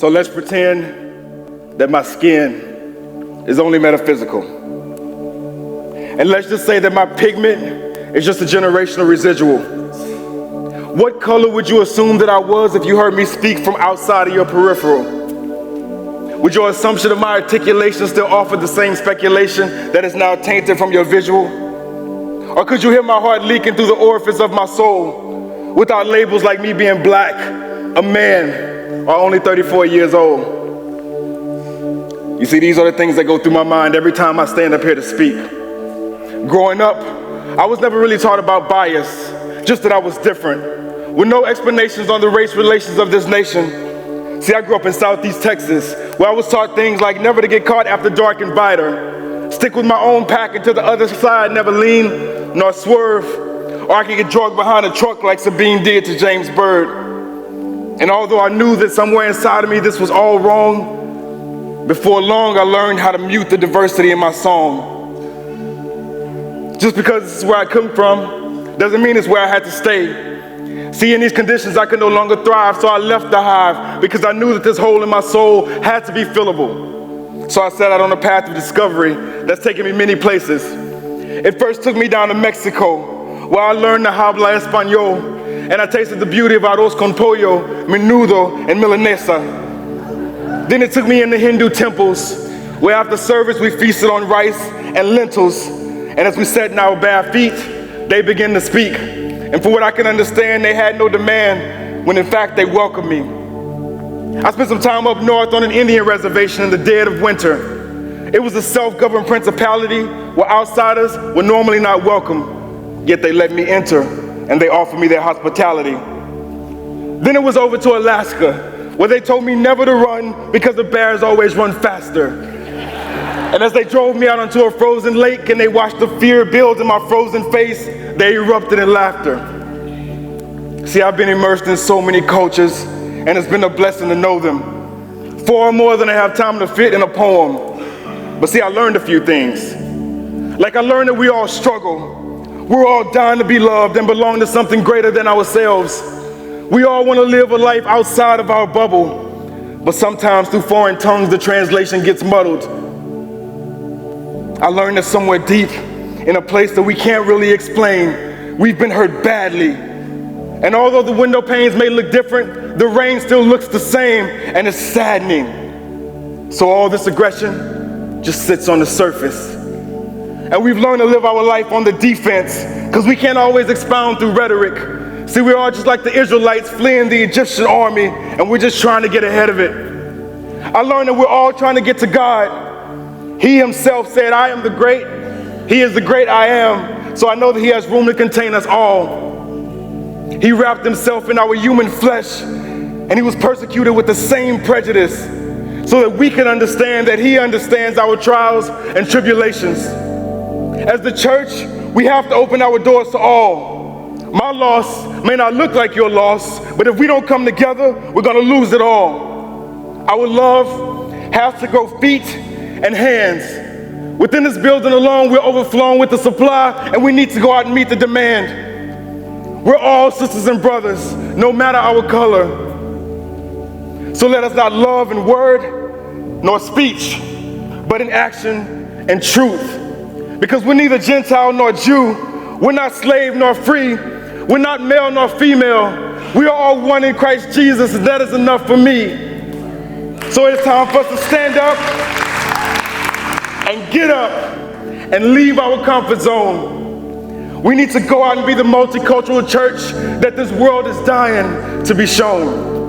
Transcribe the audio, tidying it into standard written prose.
So let's pretend that my skin is only metaphysical. And let's just say that my pigment is just a generational residual. What color would you assume that I was if you heard me speak from outside of your peripheral? Would your assumption of my articulation still offer the same speculation that is now tainted from your visual? Or could you hear my heart leaking through the orifice of my soul without labels like me being black, a man, or only 34 years old? You see, these are the things that go through my mind every time I stand up here to speak. Growing up, I was never really taught about bias, just that I was different, with no explanations on the race relations of this nation. See, I grew up in Southeast Texas, where I was taught things like never to get caught after dark and biter, stick with my own pack and to the other side, never lean nor swerve, or I could get drugged behind a truck like Sabine did to James Byrd. And although I knew that somewhere inside of me this was all wrong, before long I learned how to mute the diversity in my song. Just because this is where I come from doesn't mean it's where I had to stay. See, in these conditions I could no longer thrive, so I left the hive because I knew that this hole in my soul had to be fillable. So I set out on a path of discovery that's taken me many places. It first took me down to Mexico, where I learned to habla español, and I tasted the beauty of arroz con pollo, menudo, and milanesa. Then it took me into Hindu temples, where after service we feasted on rice and lentils, and as we sat in our bare feet, they began to speak. And for what I can understand, they had no demand, when in fact they welcomed me. I spent some time up north on an Indian reservation in the dead of winter. It was a self-governed principality where outsiders were normally not welcome, yet they let me enter and they offered me their hospitality. Then it was over to Alaska, where they told me never to run because the bears always run faster. And as they drove me out onto a frozen lake and they watched the fear build in my frozen face, they erupted in laughter. See, I've been immersed in so many cultures, and it's been a blessing to know them, far more than I have time to fit in a poem. But see, I learned a few things. Like I learned that we all struggle. We're all dying to be loved and belong to something greater than ourselves. We all want to live a life outside of our bubble, but sometimes through foreign tongues the translation gets muddled. I learned that somewhere deep, in a place that we can't really explain, we've been hurt badly. And although the window panes may look different, the rain still looks the same, and it's saddening. So all this aggression just sits on the surface. And we've learned to live our life on the defense, because we can't always expound through rhetoric. See, we're all just like the Israelites fleeing the Egyptian army, and we're just trying to get ahead of it. I learned that we're all trying to get to God. He himself said, I am the great. He is the great I am. So I know that he has room to contain us all. He wrapped himself in our human flesh, and he was persecuted with the same prejudice so that we can understand that he understands our trials and tribulations. As the church, we have to open our doors to all. My loss may not look like your loss, but if we don't come together, we're going to lose it all. Our love has to go feet and hands. Within this building alone, we're overflowing with the supply, and we need to go out and meet the demand. We're all sisters and brothers, no matter our color. So let us not love in word nor speech, but in action and truth. Because we're neither Gentile nor Jew, we're not slave nor free, we're not male nor female. We are all one in Christ Jesus, and that is enough for me. So it's time for us to stand up and get up and leave our comfort zone. We need to go out and be the multicultural church that this world is dying to be shown.